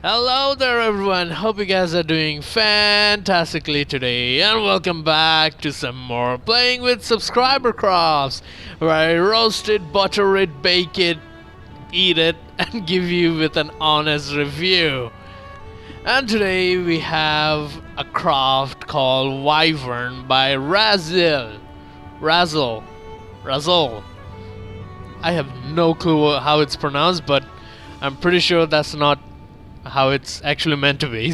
Hello there everyone, hope you guys are doing fantastically today and welcome back to some more Playing with Subscriber Crafts, where I roast it, butter it, bake it, eat it and give you with an honest review. And today we have a craft called Wyvern by raszul. Raszul. I have no clue how it's pronounced, but I'm pretty sure that's not how it's actually meant to be.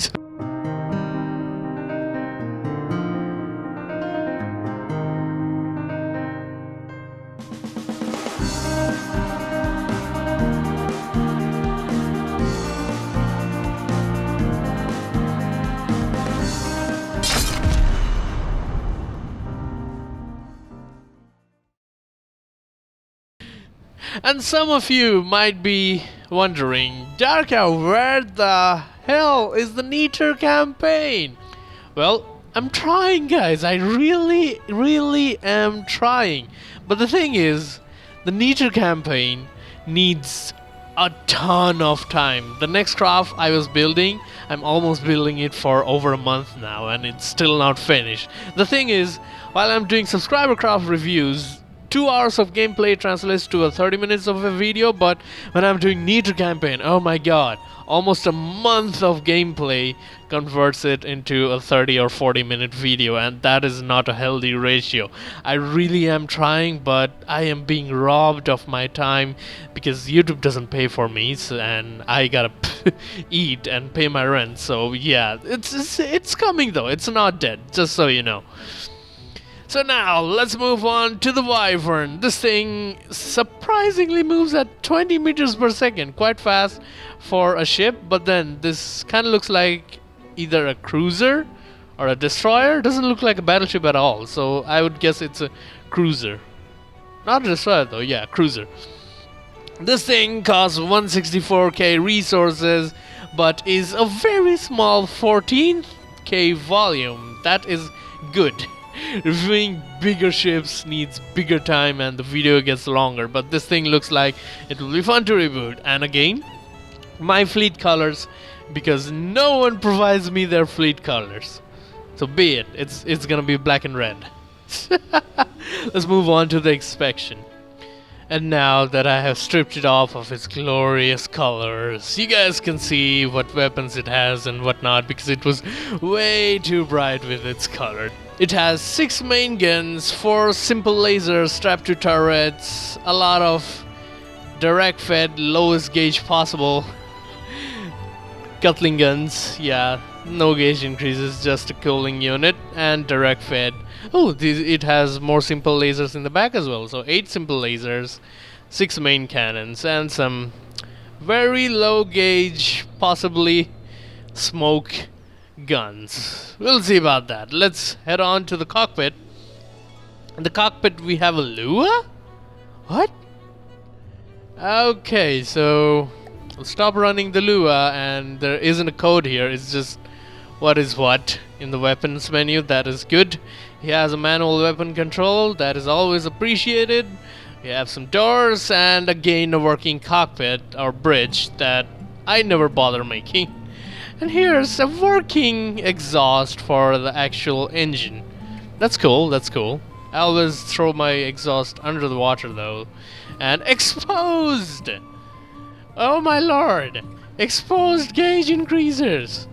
And some of you might be wondering, Darka, where the hell is the Neater campaign? Well, I'm trying, guys. I really am trying. But the thing is, the Neater campaign needs a ton of time. The next craft I was building, I'm almost building it for over a month now, and it's still not finished. The thing is, while I'm doing subscriber craft reviews, 2 hours of gameplay translates to a 30 minutes of a video, but when I'm doing Neater campaign, oh my god, almost a month of gameplay converts it into a 30 or 40 minute video, and that is not a healthy ratio. I really am trying, but I am being robbed of my time because YouTube doesn't pay for me, and I gotta eat and pay my rent. So yeah, it's coming though. It's not dead, just so you know. So now, let's move on to the Wyvern. This thing surprisingly moves at 20 meters per second, quite fast for a ship, but then this kind of looks like either a cruiser or a destroyer. Doesn't look like a battleship at all, so I would guess it's a cruiser. Not a destroyer though, yeah, cruiser. This thing costs 164k resources, but is a very small 14k volume. That is good. Reviewing bigger ships needs bigger time and the video gets longer, but this thing looks like it will be fun to reboot. And again, my fleet colors, because no one provides me their fleet colors. So be it, it's gonna be black and red. Let's move on to the inspection. And now that I have stripped it off of its glorious colors, you guys can see what weapons it has and whatnot, because it was way too bright with its color. It has 6 main guns, 4 simple lasers strapped to turrets, a lot of direct fed, lowest gauge possible Gatling guns, yeah, no gauge increases, just a cooling unit, and direct fed. Oh, it has more simple lasers in the back as well, so 8 simple lasers, 6 main cannons, and some very low gauge, possibly smoke guns. We'll see about that. Let's head on to the cockpit. In the cockpit we have a Lua? What? Okay, so I'll stop running the Lua, and there isn't a code here, it's just what is what in the weapons menu. That is good. He has a manual weapon control, that is always appreciated. We have some doors, and again a working cockpit or bridge that I never bother making. And here's a working exhaust for the actual engine. That's cool, that's cool. I always throw my exhaust under the water though. And exposed! Oh my lord! Exposed gauge increasers!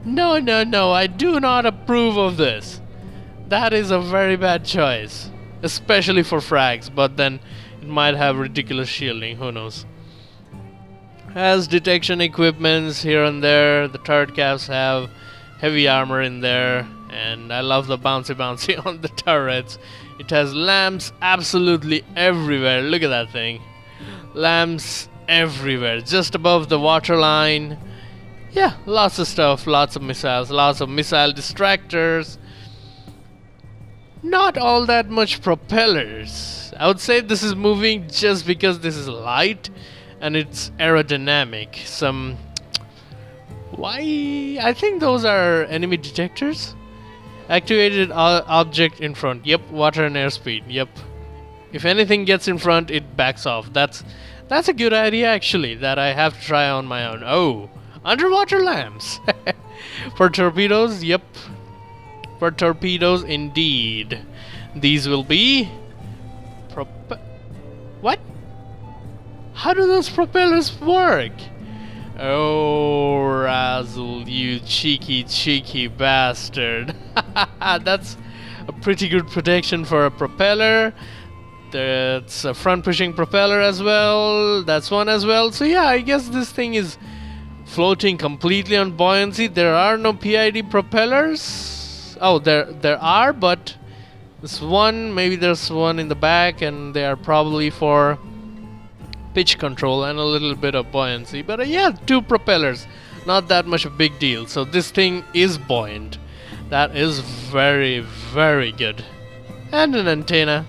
No, no, no, I do not approve of this. That is a very bad choice. Especially for frags, but then it might have ridiculous shielding, who knows. Has detection equipments here and there. The turret caps have heavy armor in there, and I love the bouncy on the turrets. It has lamps absolutely everywhere. Look at that thing. Lamps everywhere, just above the waterline. Yeah, lots of stuff, lots of missiles, lots of missile distractors. Not all that much propellers. I would say this is moving just because this is light and it's aerodynamic. Some... Why? I think those are enemy detectors. Activated object in front. Yep, water and airspeed. Yep. If anything gets in front, it backs off. That's That's a good idea actually, that I have to try on my own. Oh, underwater lamps. For torpedoes, yep. For torpedoes indeed. These will be... What? How do those propellers work? Oh, Razzle, you cheeky bastard. That's a pretty good protection for a propeller. That's a front pushing propeller as well. That's one as well. So yeah, I guess this thing is floating completely on buoyancy. There are no PID propellers. Oh, there are, but this one, maybe there's one in the back, and they are probably for pitch control and a little bit of buoyancy. But yeah, 2 propellers, not that much of a big deal. So this thing is buoyant. That is very good. And an antenna.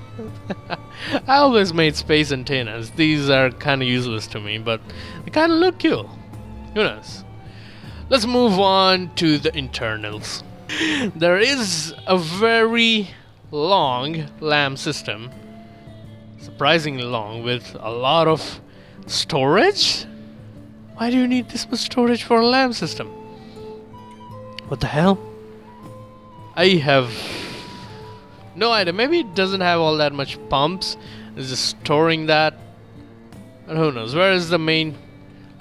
I always made space antennas. These are kind of useless to me, but they kind of look cool. Who knows? Let's move on to the internals. There is a very long lamp system, surprisingly long, with a lot of storage. Why do you need this much storage for a lamp system? What the hell? I have no idea. Maybe it doesn't have all that much pumps. It's just storing that. And who knows? Where is the main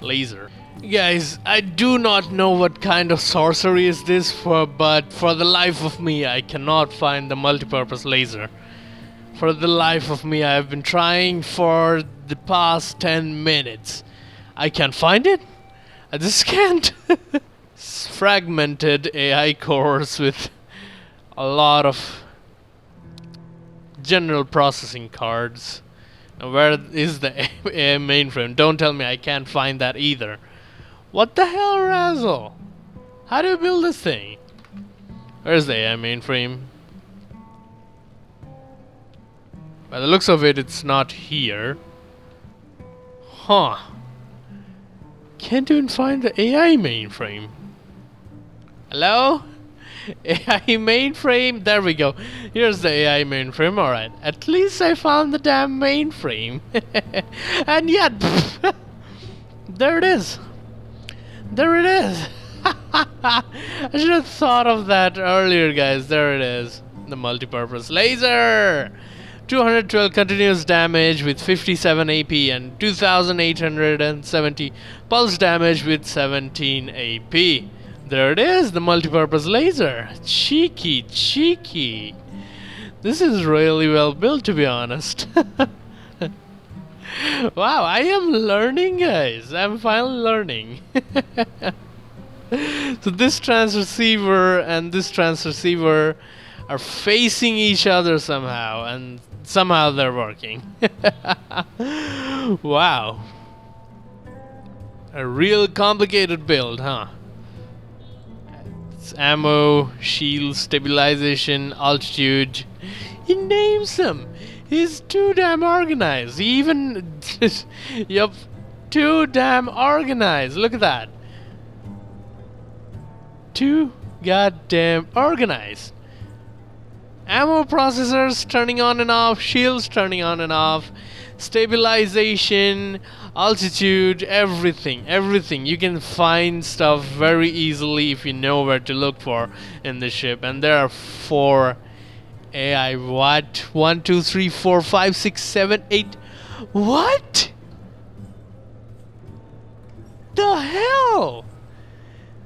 laser? Guys, I do not know what kind of sorcery is this for, but for the life of me, I cannot find the multipurpose laser. For the life of me, I have been trying for the past 10 minutes. I can't find it. I just can't. Fragmented AI cores with a lot of general processing cards. Now where is the AI mainframe? Don't tell me I can't find that either. What the hell, Razzle? How do you build this thing? Where's the AI mainframe? By the looks of it, it's not here. Huh. Can't even find the AI mainframe. Hello? AI mainframe? There we go. Here's the AI mainframe. Alright. At least I found the damn mainframe. And yet... there it is. There it is. I should have thought of that earlier, guys. There it is. The multipurpose laser. 212 continuous damage with 57 AP and 2870 pulse damage with 17 AP. There it is, the multipurpose laser. Cheeky. This is really well built, to be honest. Wow, I am learning, guys. I'm finally learning. So this transceiver and this transceiver are facing each other somehow, and somehow they're working. Wow. A real complicated build, huh? It's ammo, shield, stabilization, altitude. He names them. He's too damn organized. He even... Yup. Too damn organized. Look at that. Too goddamn organized. Ammo processors turning on and off, shields turning on and off, stabilization, altitude, everything. You can find stuff very easily if you know where to look for in the ship. And there are 4 AI. What? 1, 2, 3, 4, 5, 6, 7, 8. What? The hell?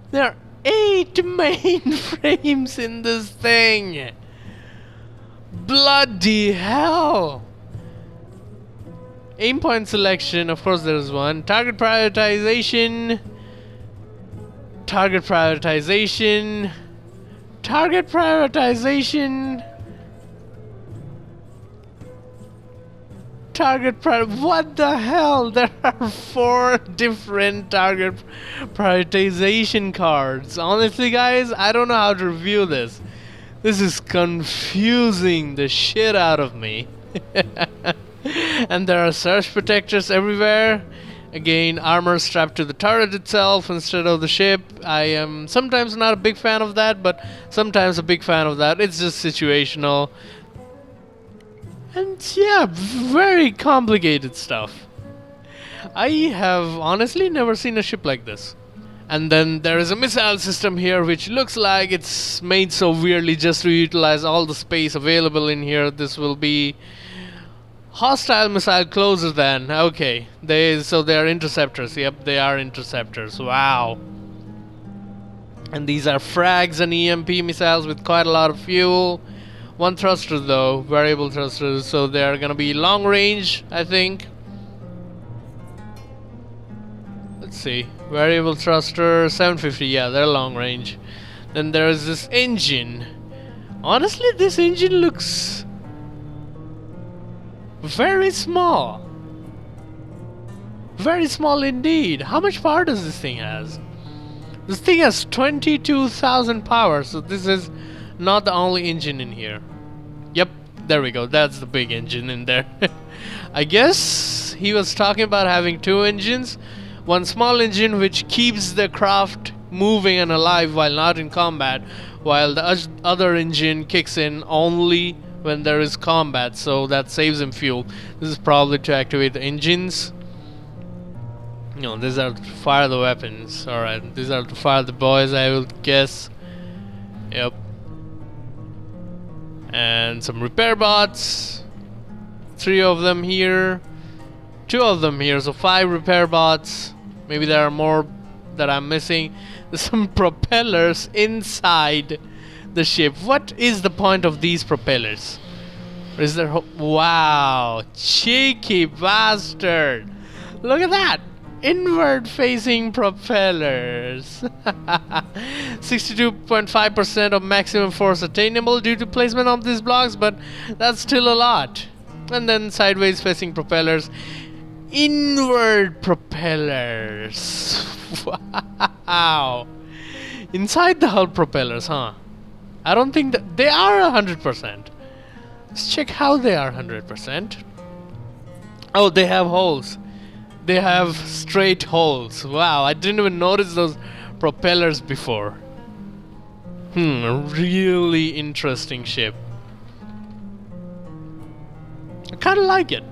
There are 8 mainframes in this thing. Bloody hell! Aim point selection, of course there's one. Target prioritization. Target prioritization. Target prioritization. What the hell? There are 4 different target prioritization cards. Honestly, guys, I don't know how to review this. This is confusing the shit out of me. And there are surge protectors everywhere. Again, armor strapped to the turret itself instead of the ship. I am sometimes not a big fan of that, but sometimes a big fan of that. It's just situational. And yeah, very complicated stuff. I have honestly never seen a ship like this. And then there is a missile system here which looks like it's made so weirdly just to utilize all the space available in here. This will be hostile missile closer than. Okay, so they are interceptors. Yep, they are interceptors. Wow. And these are frags and EMP missiles with quite a lot of fuel. One thruster though, variable thrusters, so they are gonna be long range, I think. Let's see, variable thruster, 750, yeah, they're long range. Then there's this engine. Honestly, this engine looks very small. Very small indeed. How much power does this thing has? This thing has 22,000 power, so this is not the only engine in here. Yep, there we go. That's the big engine in there. I guess he was talking about having two engines. One small engine which keeps the craft moving and alive while not in combat, while the other engine kicks in only when there is combat, so that saves him fuel. This is probably to activate the engines. No, these are to fire the weapons. Alright, these are to fire the boys, I will guess. Yep. And some repair bots. 3 of them here. 2 of them here, so 5 repair bots. Maybe there are more that I'm missing. There's some propellers inside the ship. What is the point of these propellers? Or is there wow, cheeky bastard. Look at that. Inward facing propellers. 62.5% of maximum force attainable due to placement of these blocks, but that's still a lot. And then sideways facing propellers. Inward propellers. Wow. Inside the hull propellers, huh? I don't think that they are 100%. Let's check how they are 100%. Oh, they have holes. They have straight holes. Wow, I didn't even notice those propellers before. A really interesting ship. I kinda like it.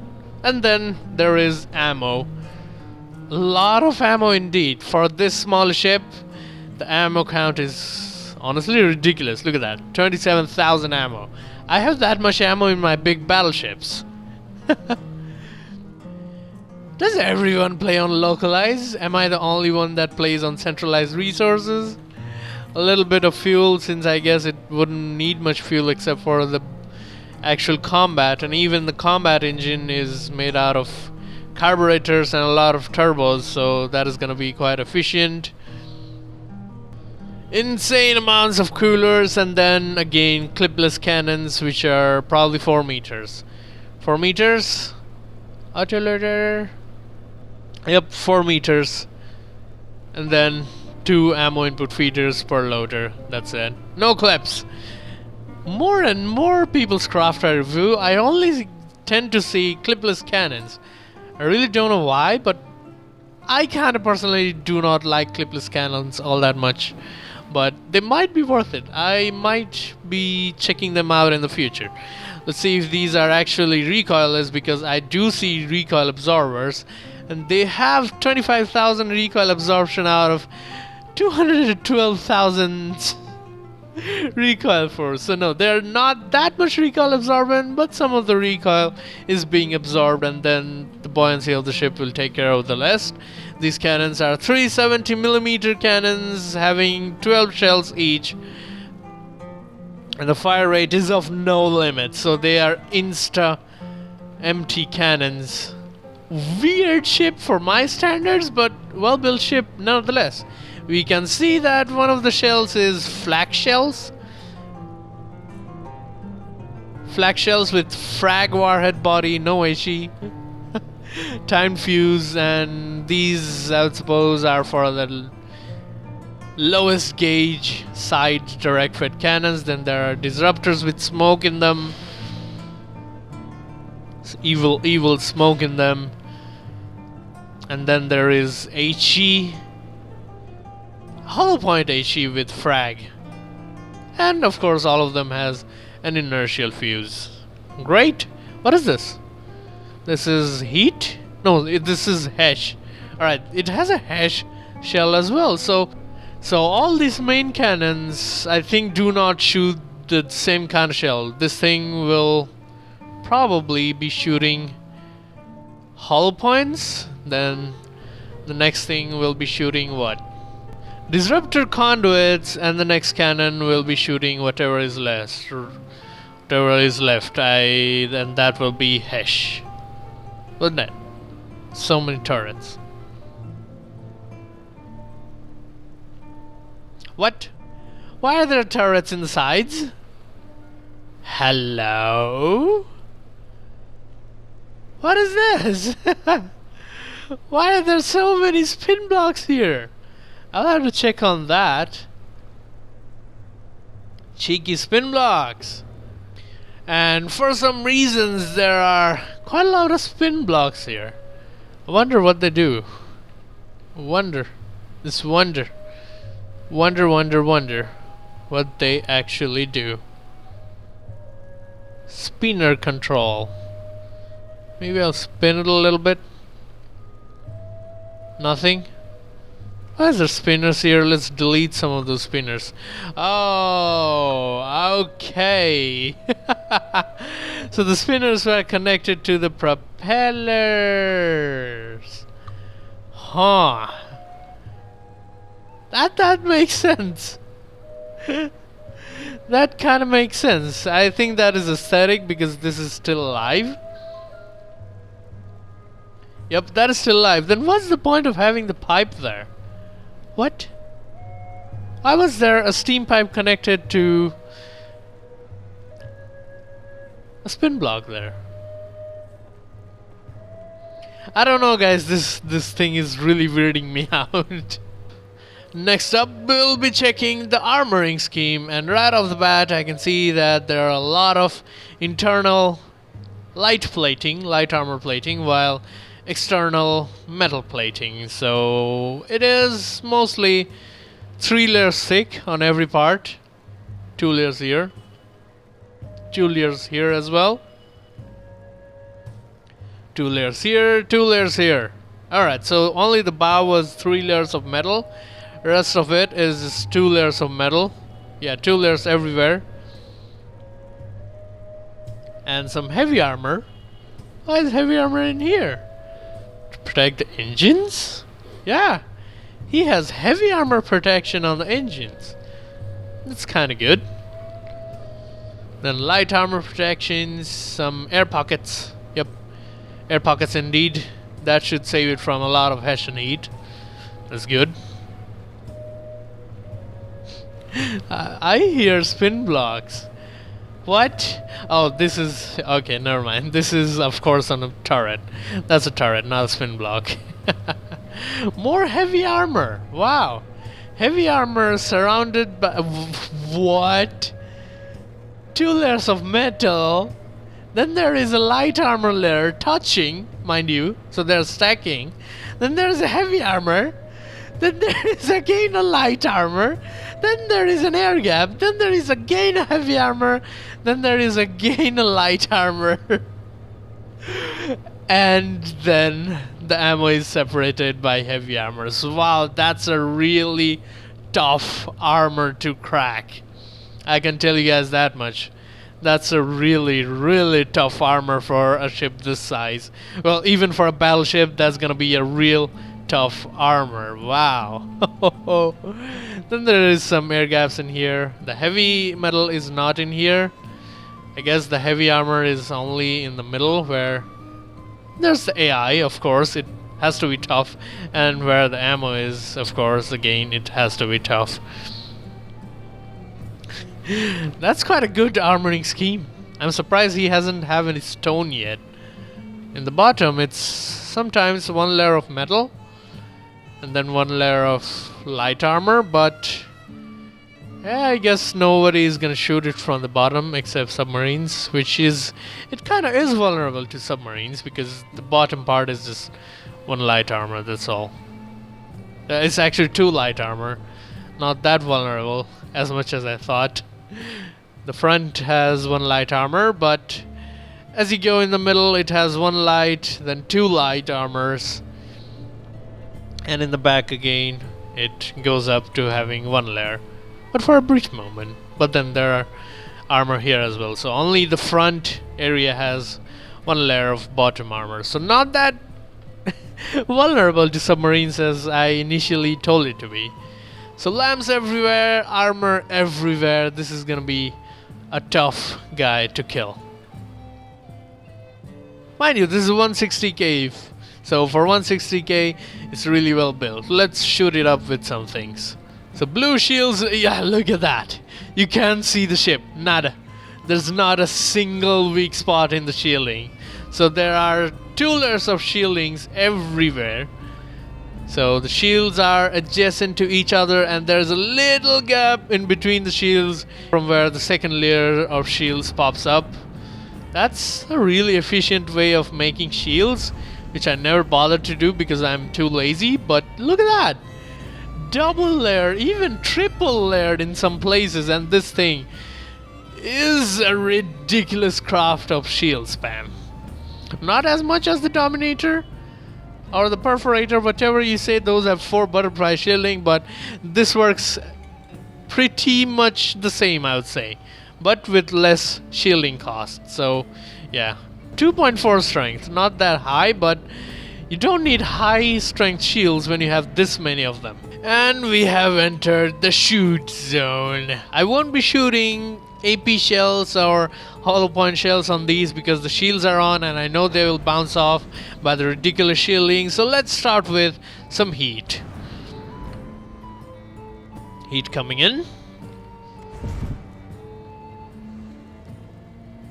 And then there is ammo. A lot of ammo indeed. For this small ship, the ammo count is honestly ridiculous. Look at that. 27,000 ammo. I have that much ammo in my big battleships. Does everyone play on localized? Am I the only one that plays on centralized resources? A little bit of fuel, since I guess it wouldn't need much fuel except for the actual combat, and even the combat engine is made out of carburetors and a lot of turbos, so that is gonna be quite efficient. Insane amounts of coolers, and then again clipless cannons, which are probably 4 meters. 4 meters? Autoloader. Yep, 4 meters. And then 2 ammo input feeders per loader. That's it. No clips. More and more people's craft I review, I only tend to see clipless cannons. I really don't know why, but I kind of personally do not like clipless cannons all that much. But they might be worth it. I might be checking them out in the future. Let's see if these are actually recoilless, because I do see recoil absorbers, and they have 25,000 recoil absorption out of 212,000 recoil force. So no, they're not that much recoil absorbent, but some of the recoil is being absorbed, and then the buoyancy of the ship will take care of the rest. These cannons are 370mm cannons having 12 shells each, and the fire rate is of no limit, so they are insta empty cannons. Weird ship for my standards, but well built ship nonetheless. We can see that one of the shells is flak shells. Flak shells with frag warhead body, no HE. Timed fuse, and these I would suppose are for the lowest gauge side direct fed cannons. Then there are disruptors with smoke in them. It's evil smoke in them. And then there is HE, hollow point HE with frag. And of course all of them has an inertial fuse. Great. What is this? This is heat? No, this is hash. Alright, it has a hash shell as well. So all these main cannons, I think, do not shoot the same kind of shell. This thing will probably be shooting hollow points. Then the next thing will be shooting what? Disruptor conduits, and the next cannon will be shooting whatever is left. Then that will be hash. Wouldn't it? So many turrets. What? Why are there turrets in the sides? Hello? What is this? Why are there so many spin blocks here? I'll have to check on that. Cheeky spin blocks. And for some reasons there are quite a lot of spin blocks here. I wonder what they do. Wonder what they actually do. Spinner control. Maybe I'll spin it a little bit. Nothing. Why is there spinners here? Let's delete some of those spinners. Oh, okay. So the spinners were connected to the propellers. Huh. That makes sense. That kind of makes sense. I think that is aesthetic because this is still alive. Yep, that is still alive. Then what's the point of having the pipe there? What? Why was there a steam pipe connected to a spin block there? I don't know, guys. This thing is really weirding me out. Next up, we'll be checking the armoring scheme, and right off the bat I can see that there are a lot of internal light armor plating, while external metal plating. So it is mostly 3 layers thick on every part. 2 layers here. 2 layers here as well. 2 layers here, 2 layers here. Alright, so only the bow was 3 layers of metal. Rest of it is 2 layers of metal. Yeah, 2 layers everywhere. And some heavy armor. Why is heavy armor in here? To protect the engines? Yeah, he has heavy armor protection on the engines. That's kind of good. Then light armor protections, some air pockets. Yep, air pockets indeed. That should save it from a lot of hash and heat. That's good. I hear spin blocks. What? Oh, this is... okay, never mind. This is, of course, on a turret. That's a turret, not a spin block. More heavy armor. Wow. Heavy armor surrounded by... what? 2 layers of metal. Then there is a light armor layer touching, mind you. So they're stacking. Then there's a heavy armor. Then there is again a light armor. Then there is an air gap. Then there is again a heavy armor. Then there is again a light armor. And then the ammo is separated by heavy armor. So wow, that's a really tough armor to crack. I can tell you guys that much. That's a really, really tough armor for a ship this size. Well, even for a battleship, that's gonna be a real tough armor. Wow. Then there is some air gaps in here. The heavy metal is not in here. I guess the heavy armor is only in the middle where there's the AI, of course. It has to be tough. And where the ammo is, of course, again, it has to be tough. That's quite a good armoring scheme. I'm surprised he hasn't have any stone yet. In the bottom, it's sometimes 1 layer of metal and then 1 layer of light armor, but yeah, I guess nobody is gonna shoot it from the bottom except submarines, which is... it kinda is vulnerable to submarines because the bottom part is just 1 light armor, that's all. It's actually 2 light armor. Not that vulnerable as much as I thought. The front has 1 light armor, but As you go in the middle, it has 1 light, then 2 light armors. And in the back again, it goes up to having 1 layer. But for a brief moment. But then there are armor here as well. So only the front area has 1 layer of bottom armor. So not that vulnerable to submarines as I initially told it to be. So lamps everywhere, armor everywhere. This is gonna be a tough guy to kill. Mind you, this is 160k. So for 160k, it's really well built. Let's shoot it up with some things. So blue shields, yeah, look at that. You can't see the ship, nada. There's not a single weak spot in the shielding. So there are 2 layers of shieldings everywhere. So the shields are adjacent to each other and there's a little gap in between the shields from where the second layer of shields pops up. That's a really efficient way of making shields, which I never bothered to do because I'm too lazy, but look at that! Double layer, even triple layered in some places, and this thing is a ridiculous craft of shield spam. Not as much as the Dominator or the Perforator, whatever you say, those have 4 butterfly shielding, but this works pretty much the same, I would say, but with less shielding cost. So yeah, 2.4 strength, not that high, but you don't need high strength shields when you have this many of them. And we have entered the shoot zone. I won't be shooting AP shells or hollow point shells on these because the shields are on and I know they will bounce off by the ridiculous shielding. So let's start with some heat. Heat coming in.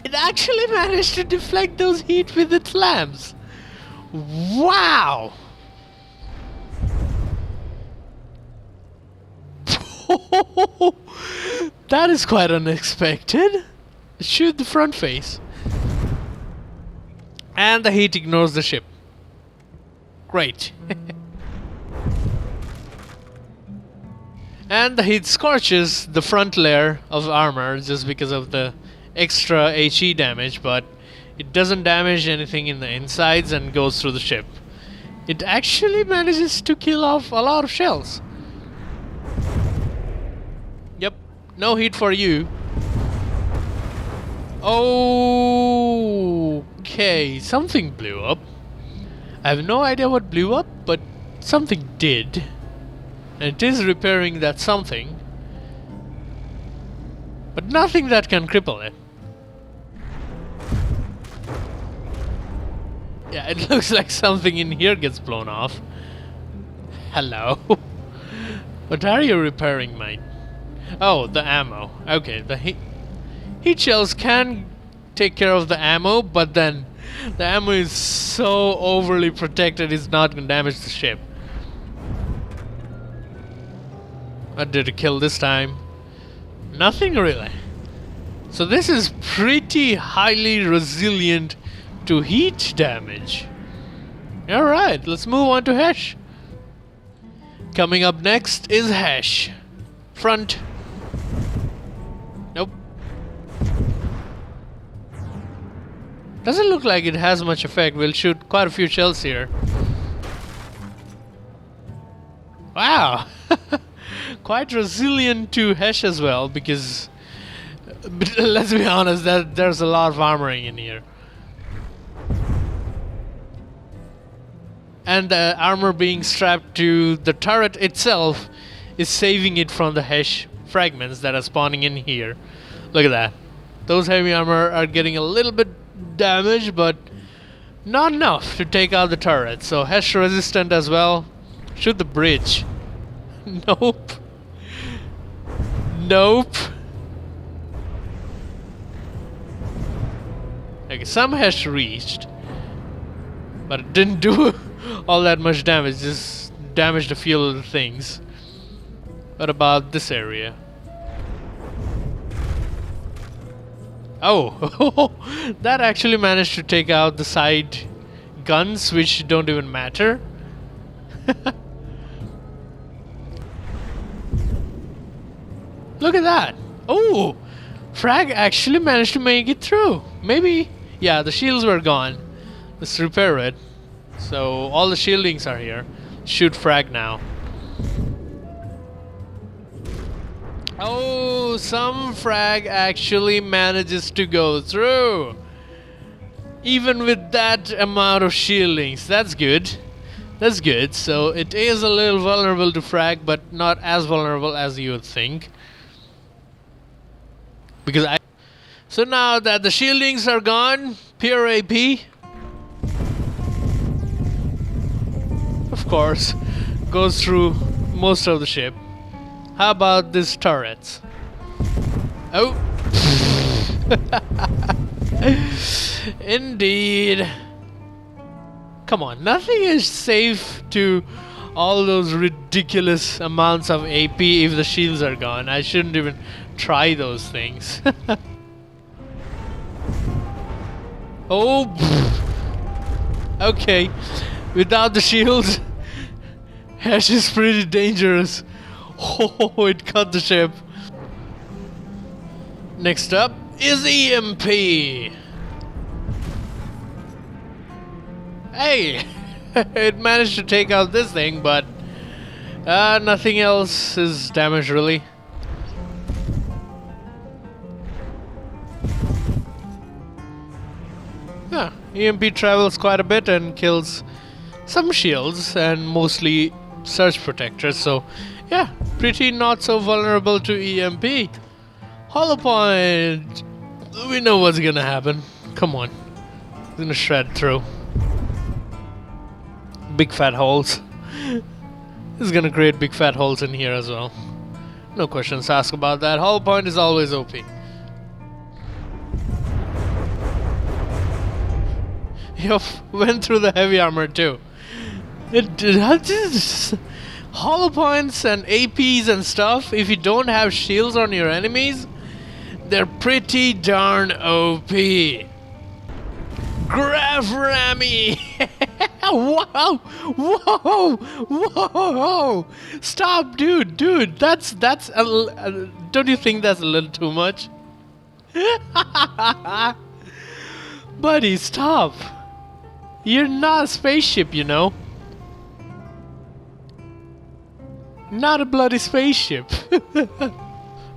It actually managed to deflect those heat with its lamps. Wow! That is quite unexpected. Shoot the front face. And the heat ignores the ship. Great. And the heat scorches the front layer of armor just because of the extra HE damage, but it doesn't damage anything in the insides and goes through the ship. It actually manages to kill off a lot of shells. Yep, no heat for you. Okay, something blew up. I have no idea what blew up, but something did. And it is repairing that something. But nothing that can cripple it. Yeah, it looks like something in here gets blown off. Hello. What are you repairing, mate? Oh, the ammo. Okay, the heat shells can take care of the ammo, but then the ammo is so overly protected it's not going to damage the ship. What did it kill this time? Nothing really. So this is pretty highly resilient to heat damage. Alright, let's move on to Hesh. Coming up next is Hesh. Front. Nope. Doesn't look like it has much effect. We'll shoot quite a few shells here. Wow. Quite resilient to Hesh as well, because let's be honest, that there's a lot of armoring in here. And the armor being strapped to the turret itself is saving it from the Hesh fragments that are spawning in here. Look at that. Those heavy armor are getting a little bit damaged, but not enough to take out the turret. So Hesh resistant as well. Shoot the bridge. Nope. Nope. Okay, some Hesh reached, but it didn't do all that much damage, just damaged a few little things. What about this area? Oh, that actually managed to take out the side guns, which don't even matter. Look at that. Oh, Frag actually managed to make it through. Maybe Yeah, the shields were gone. Let's repair it. So all the shieldings are here. Shoot frag now. Oh, some frag actually manages to go through. Even with that amount of shieldings. That's good. That's good. So it is a little vulnerable to frag, but not as vulnerable as you would think. Because I... So now that the shieldings are gone, pure AP, of course, goes through most of the ship. How about these turrets? Oh! Indeed. Come on, nothing is safe to all those ridiculous amounts of AP if the shields are gone. I shouldn't even try those things. Oh! Okay, without the shields, Ash is pretty dangerous. Oh, it cut the ship. Next up is EMP. Hey, it managed to take out this thing, but nothing else is damaged really. Yeah, EMP travels quite a bit and kills some shields and mostly surge protectors, so yeah, pretty not so vulnerable to EMP. Hollow point! We know what's gonna happen. Come on. It's gonna shred through. Big fat holes. This is gonna create big fat holes in here as well. No questions asked about that. Hollow point is always OP. Yup, went through the heavy armor too. Hollow points and APs and stuff, if you don't have shields on your enemies, they're pretty darn OP. Graph Rammy! Whoa! Whoa! Whoa! Stop, dude! That's don't you think that's a little too much? Buddy, stop! You're not a spaceship, you know. Not a bloody spaceship.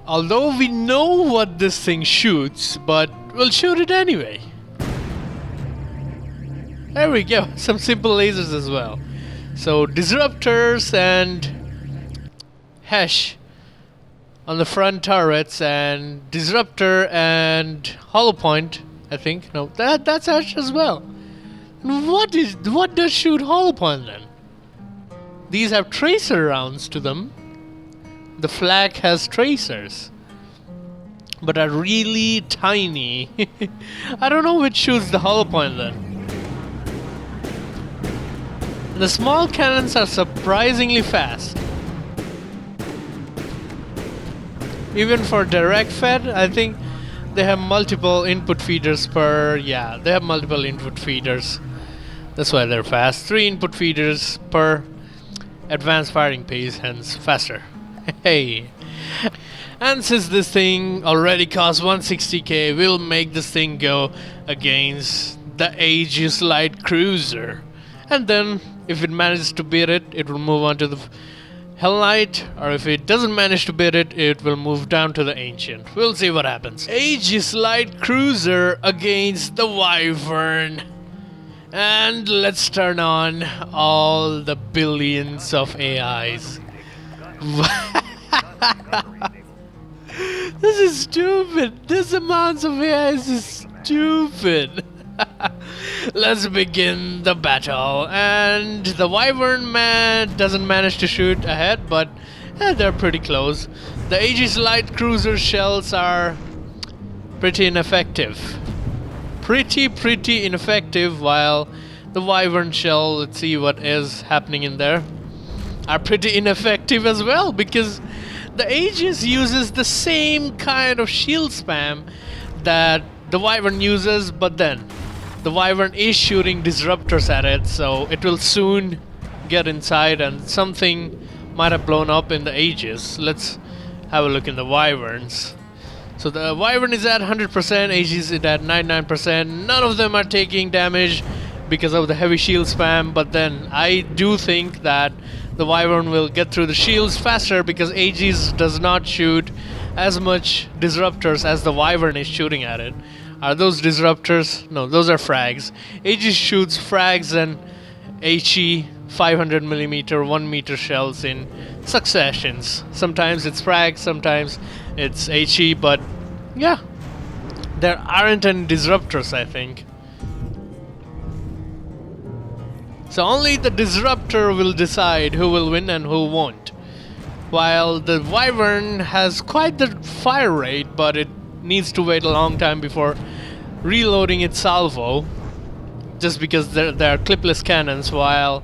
Although we know what this thing shoots, but we'll shoot it anyway. There we go, some simple lasers as well. So disruptors and hash on the front turrets, and disruptor and hollow point, I think. No, that's hash as well. What does shoot hollow point then? These have tracer rounds to them. The flak has tracers, but are really tiny. I don't know which shoots the hollow point then. The small cannons are surprisingly fast. Even for direct fed, I think they have multiple input feeders per... Yeah, they have multiple input feeders. That's why they're fast. 3 input feeders per advanced firing pace, hence faster. Hey. And since this thing already costs 160k, we'll make this thing go against the Aegis Light Cruiser. And then, if it manages to beat it, it will move on to the Hell Knight, or if it doesn't manage to beat it, it will move down to the Ancient. We'll see what happens. Aegis Light Cruiser against the Wyvern. And let's turn on all the billions of AIs. This is stupid. This amount of AIs is stupid. Let's begin the battle. And the Wyvern man doesn't manage to shoot ahead, but they're pretty close. The Aegis Light Cruiser shells are pretty ineffective. Pretty ineffective, while the Wyvern shell, let's see what is happening in there, are pretty ineffective as well, because the Aegis uses the same kind of shield spam that the Wyvern uses, but then the Wyvern is shooting disruptors at it, so it will soon get inside and something might have blown up in the Aegis. Let's have a look in the Wyverns. So the Wyvern is at 100%, AG is at 99%. None of them are taking damage because of the heavy shield spam, but then I do think that the Wyvern will get through the shields faster because Aegis does not shoot as much disruptors as the Wyvern is shooting at it. Are those disruptors? No, those are frags. Aegis shoots frags and HE 500mm 1 meter shells in successions. Sometimes it's frags, sometimes it's HE, but yeah, there aren't any disruptors, I think. So only the disruptor will decide who will win and who won't. While the Wyvern has quite the fire rate, but it needs to wait a long time before reloading its salvo, just because there are clipless cannons, while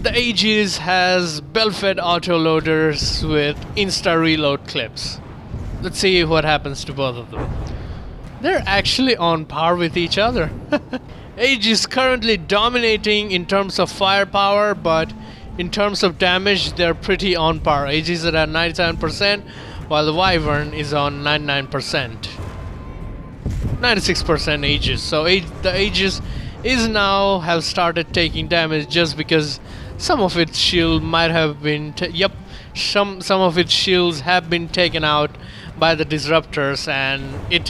the Aegis has bell-fed autoloaders with insta-reload clips. Let's see what happens to both of them. They're actually on par with each other. Aegis is currently dominating in terms of firepower, but in terms of damage, they're pretty on par. Aegis is at 97%, while the Wyvern is on 99%. 96% Aegis. So the Aegis is now have started taking damage just because some of its shield might have been some of its shields have been taken out by the disruptors, and it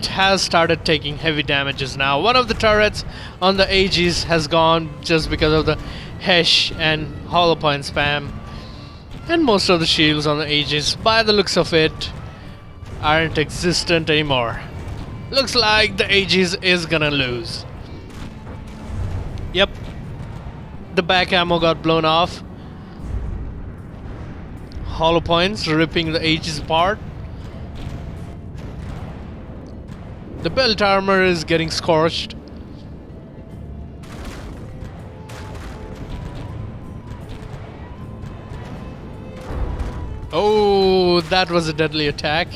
has started taking heavy damages now. One of the turrets on the Aegis has gone just because of the Hesh and hollow point spam, and most of the shields on the Aegis, by the looks of it, aren't existent anymore. Looks like the Aegis is gonna lose. Yep. The back ammo got blown off. Hollow points ripping the Aegis apart. The belt armor is getting scorched. Oh, that was a deadly attack.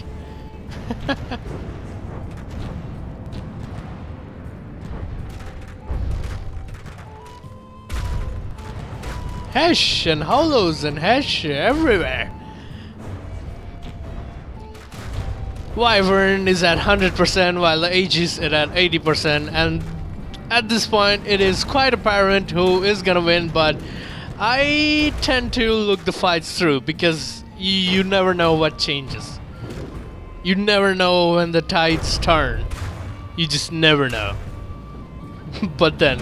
Hesh and hollows and Hesh everywhere. Wyvern is at 100% while the Aegis is at 80%, and at this point it is quite apparent who is gonna win, but I tend to look the fights through because you never know what changes. You never know when the tides turn. You just never know. But then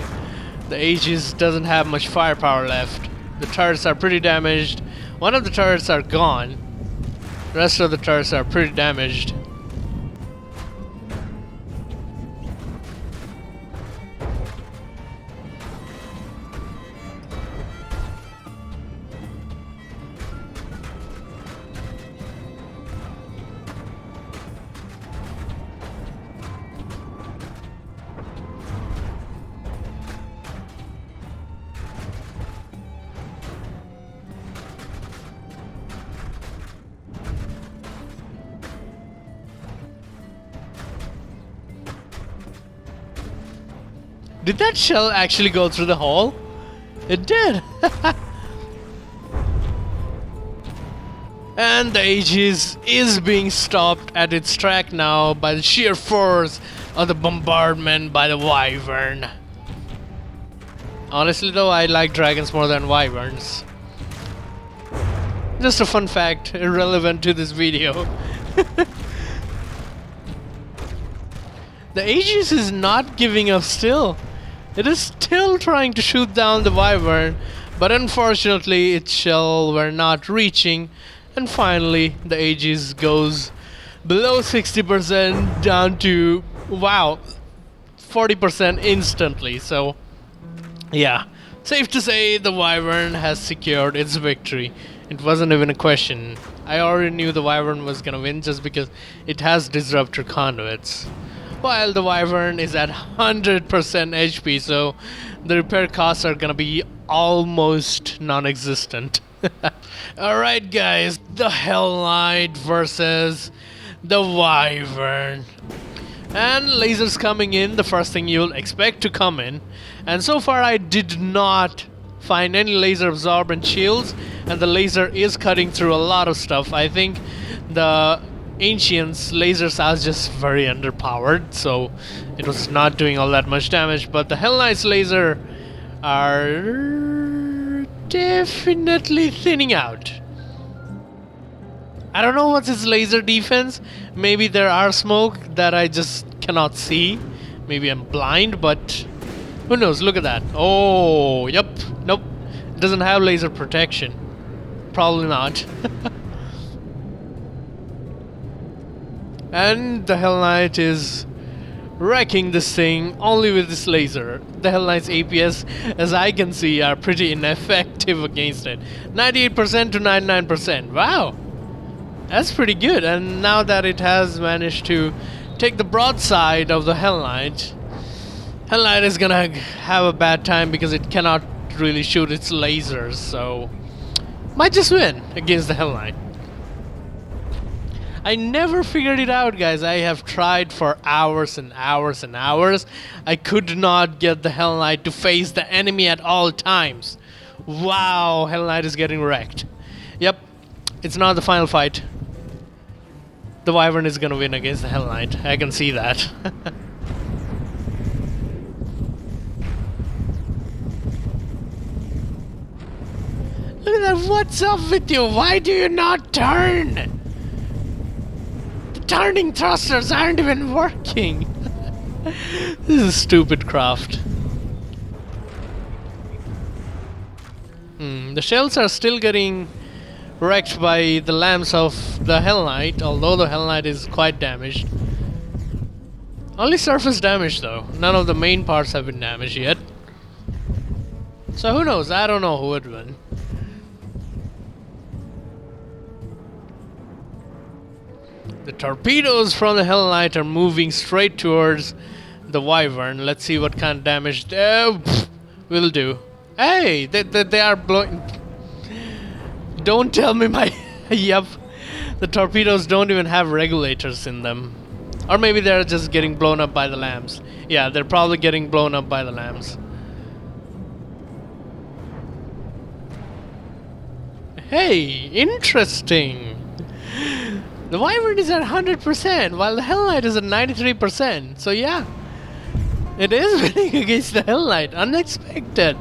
the Aegis doesn't have much firepower left. The turrets are pretty damaged. One of the turrets are gone. The rest of the turrets are pretty damaged. Did that shell actually go through the hole? It did! And the Aegis is being stopped at its track now by the sheer force of the bombardment by the Wyvern. Honestly though, I like dragons more than Wyverns. Just a fun fact, irrelevant to this video. The Aegis is not giving up still. It is still trying to shoot down the Wyvern, but unfortunately its shell were not reaching, and finally the Aegis goes below 60% down to, wow, 40% instantly. So yeah, safe to say the Wyvern has secured its victory. It wasn't even a question. I already knew the Wyvern was gonna win just because it has disruptor conduits. While the Wyvern is at 100% HP, so the repair costs are gonna be almost non-existent. Alright guys, the Hell Knight versus the Wyvern. And lasers coming in, the first thing you'll expect to come in. And so far I did not find any laser absorbent shields, and the laser is cutting through a lot of stuff. I think The Ancient's lasers are just very underpowered, so it was not doing all that much damage. But the Hell Knight's laser are definitely thinning out. I don't know what's his laser defense. Maybe there are smoke that I just cannot see. Maybe I'm blind, but who knows? Look at that. Oh, yep. Nope. It doesn't have laser protection. Probably not. And the Hell Knight is wrecking this thing only with this laser. The Hell Knight's APS, as I can see, are pretty ineffective against it. 98% to 99%. Wow! That's pretty good. And now that it has managed to take the broadside of the Hell Knight is gonna have a bad time because it cannot really shoot its lasers, so might just win against the Hell Knight. I never figured it out, guys. I have tried for hours and hours and hours. I could not get the Hell Knight to face the enemy at all times. Wow, Hell Knight is getting wrecked. Yep, it's not the final fight. The Wyvern is gonna win against the Hell Knight. I can see that. Look at that, what's up with you? Why do you not turn? Turning thrusters aren't even working. This is stupid craft. The shells are still getting wrecked by the lamps of the Hell Knight, although the Hell Knight is quite damaged. Only surface damage though. None of the main parts have been damaged yet. So who knows? I don't know who would win. The torpedoes from the Hell Knight are moving straight towards the Wyvern. Let's see what kind of damage they will do. Hey, they are blowing. Don't tell me my. Yep, the torpedoes don't even have regulators in them, or maybe they're just getting blown up by the lamps. Yeah, they're probably getting blown up by the lamps. Hey, interesting. The Wyvern is at 100%, while the Hell Knight is at 93%. So yeah, it is winning against the Hell Knight. Unexpected.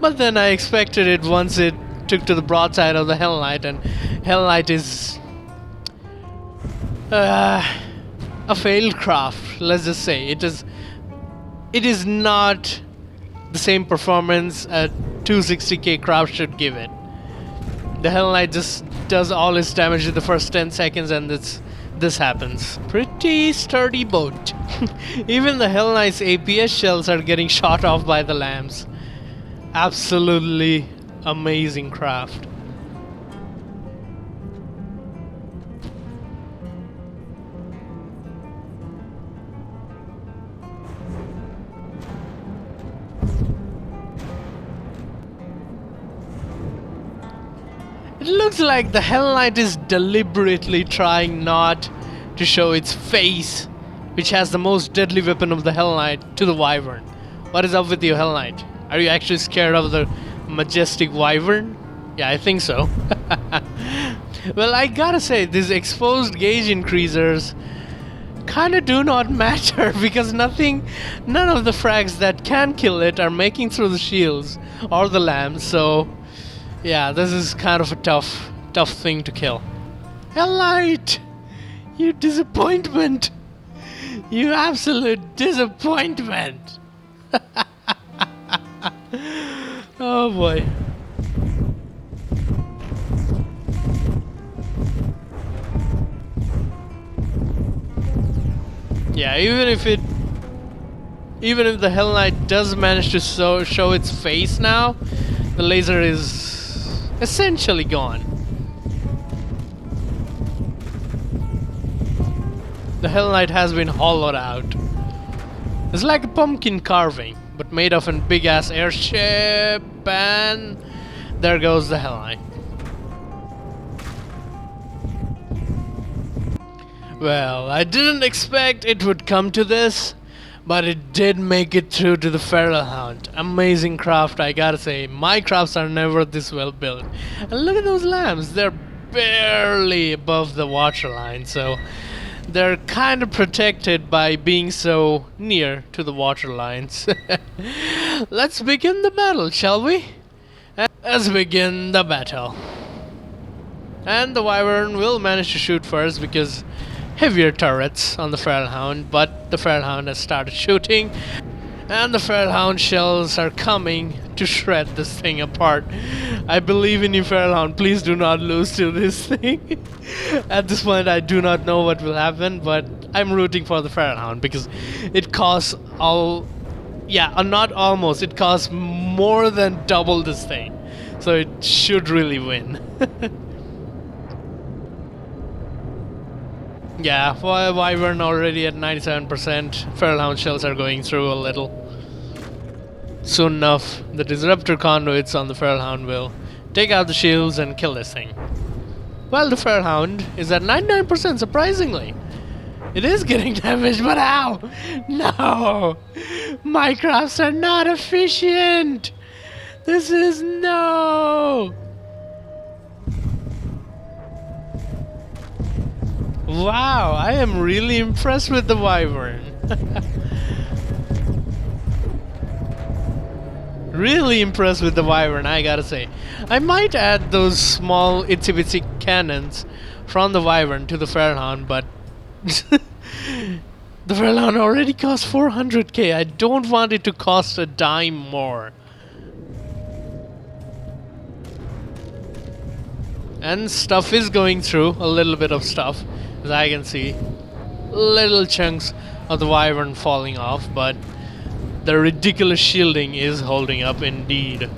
But then I expected it once it took to the broadside of the Hell Knight, and Hell Knight is a failed craft. Let's just say it is not the same performance a 260k craft should give it. The Hell Knight just does all its damage in the first 10 seconds and this happens. Pretty sturdy boat. Even the Hell Knight's APS shells are getting shot off by the lamps. Absolutely amazing craft. It looks like the Hell Knight is deliberately trying not to show its face, which has the most deadly weapon of the Hell Knight, to the Wyvern. What is up with you, Hell Knight? Are you actually scared of the majestic Wyvern? Yeah, I think so. Well, I gotta say, these exposed gauge increasers kinda do not matter because none of the frags that can kill it are making through the shields or the lamps, so yeah, this is kind of a tough thing to kill. Hell Knight! You disappointment! You absolute disappointment! Oh boy. Yeah, even if the Hell Knight does manage to show its face now, the laser is essentially gone. The Hell Knight has been hollowed out. It's like a pumpkin carving, but made of a big ass airship, and there goes the Hell Knight. Well, I didn't expect it would come to this, but it did make it through to the Feral Hound. Amazing craft, I gotta say. My crafts are never this well built. And look at those lamps, they're barely above the water line, so they're kind of protected by being so near to the water lines. Let's begin the battle, shall we? Let's begin the battle. And the Wyvern will manage to shoot first because heavier turrets on the Feral Hound, but the Feral Hound has started shooting, and the Feral Hound shells are coming to shred this thing apart. I believe in you, Feral Hound. Please do not lose to this thing. At this point, I do not know what will happen, but I'm rooting for the Feral Hound because it costs not almost. It costs more than double this thing, so it should really win. Yeah, Wyvern already at 97%. Feral Hound shells are going through a little. Soon enough, the disruptor conduits on the Feral Hound will take out the shields and kill this thing. Well, the Feral Hound is at 99%, surprisingly. It is getting damaged, but how? No! My crafts are not efficient! This is no! Wow, I am really impressed with the Wyvern. Really impressed with the Wyvern, I gotta say. I might add those small itsy bitsy cannons from the Wyvern to the Feral Hound, but the Feral Hound already costs 400k. I don't want it to cost a dime more. And stuff is going through, a little bit of stuff, as I can see. Little chunks of the Wyvern falling off, but the ridiculous shielding is holding up indeed.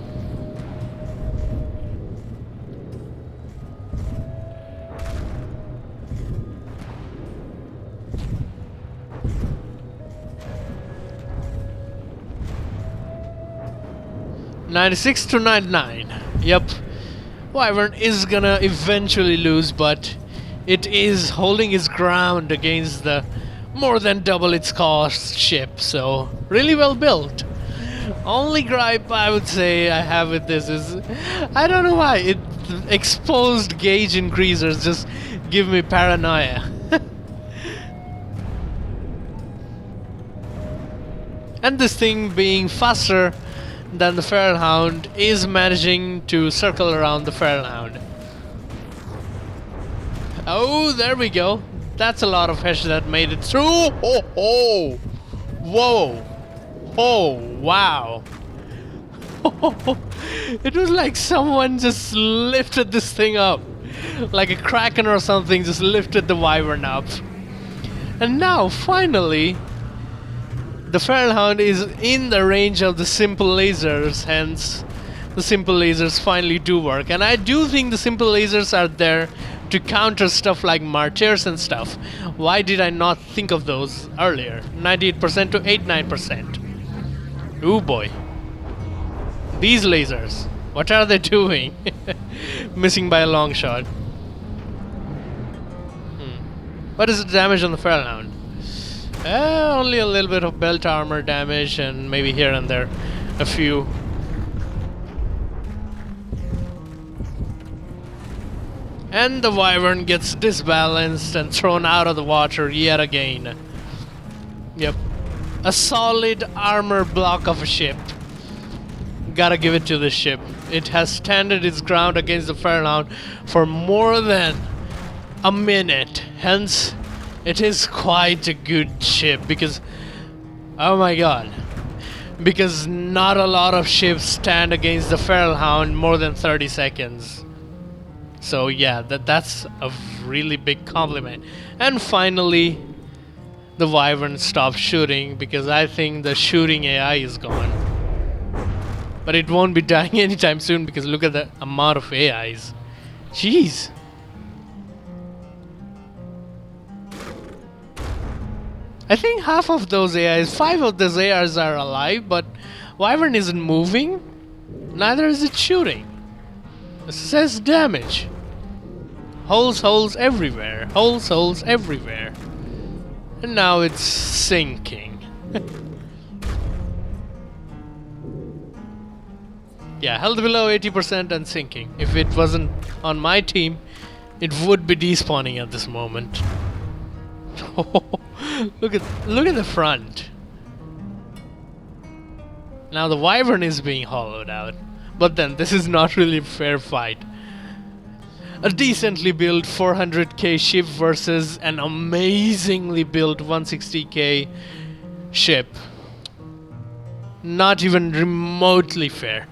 $96 to $99. Yep. Wyvern is gonna eventually lose, but it is holding its ground against the more than double its cost ship, so really well built. Only gripe I would say I have with this is I don't know why exposed gauge increasers just give me paranoia. And this thing being faster than the Feral Hound is managing to circle around the Feral Hound. Oh, there we go. That's a lot of fish that made it through. Oh, oh. Whoa. Oh, wow. It was like someone just lifted this thing up. Like a kraken or something just lifted the Wyvern up. And now, finally, the Feral Hound is in the range of the simple lasers, hence the simple lasers finally do work. And I do think the simple lasers are there to counter stuff like martyrs and stuff. Why did I not think of those earlier? 98% to 89%. Ooh boy. These lasers. What are they doing? Missing by a long shot. What is the damage on the Feral Hound? Only a little bit of belt armor damage and maybe here and there a few. And the Wyvern gets disbalanced and thrown out of the water yet again. Yep. A solid armor block of a ship. Gotta give it to this ship. It has standed its ground against the Feral Hound for more than a minute. Hence, it is quite a good ship because... oh my god. Because not a lot of ships stand against the Feral Hound more than 30 seconds. So yeah, that's a really big compliment. And finally, the Wyvern stopped shooting because I think the shooting AI is gone. But it won't be dying anytime soon because look at the amount of AIs. Jeez. I think half of those AIs, 5 of those AIs are alive, but Wyvern isn't moving. Neither is it shooting. It says damage. Holes, holes everywhere. Holes, holes everywhere. And now it's sinking. Yeah, held below 80% and sinking. If it wasn't on my team, it would be despawning at this moment. look at the front. Now the Wyvern is being hollowed out, but then this is not really a fair fight. A decently built 400k ship versus an amazingly built 160k ship. Not even remotely fair.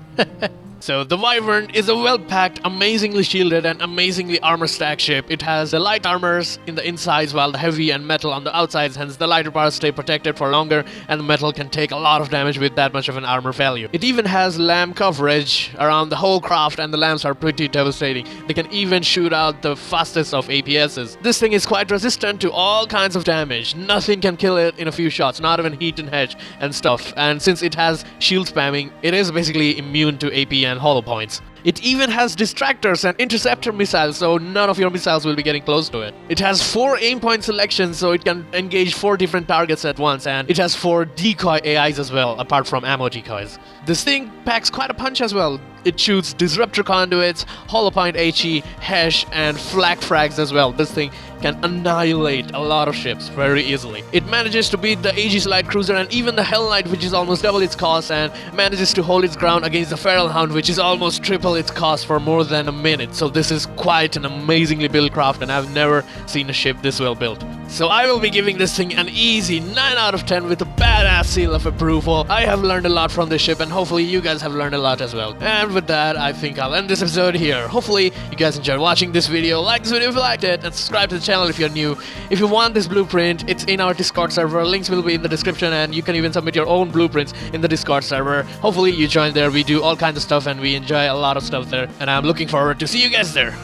So the Wyvern is a well-packed, amazingly shielded and amazingly armor-stacked ship. It has the light armors in the insides while the heavy and metal on the outsides, hence the lighter parts stay protected for longer and the metal can take a lot of damage with that much of an armor value. It even has lamp coverage around the whole craft and the lamps are pretty devastating. They can even shoot out the fastest of APSs. This thing is quite resistant to all kinds of damage. Nothing can kill it in a few shots, not even heat and hedge and stuff. And since it has shield spamming, it is basically immune to AP and hollow points. It even has distractors and interceptor missiles, so none of your missiles will be getting close to it. It has 4 aim point selections, so it can engage 4 different targets at once, and it has 4 decoy AIs as well, apart from ammo decoys. This thing packs quite a punch as well. It shoots disruptor conduits, hollow point HE, HESH, and flak frags as well. This thing can annihilate a lot of ships very easily. It manages to beat the Aegis Light Cruiser and even the Hell Knight, which is almost double its cost, and manages to hold its ground against the Feral Hound, which is almost triple its cost for more than a minute. So this is quite an amazingly built craft, and I've never seen a ship this well built. So I will be giving this thing an easy 9 out of 10 with a badass seal of approval. I have learned a lot from this ship, and hopefully you guys have learned a lot as well. And with that, I think I'll end this episode here. Hopefully you guys enjoyed watching this video. Like this video if you liked it, and subscribe to the channel if you're new. If you want this blueprint, it's in our Discord server. Links will be in the description, and you can even submit your own blueprints in the Discord server. Hopefully you join there. We do all kinds of stuff, and we enjoy a lot of stuff there, and I'm looking forward to see you guys there.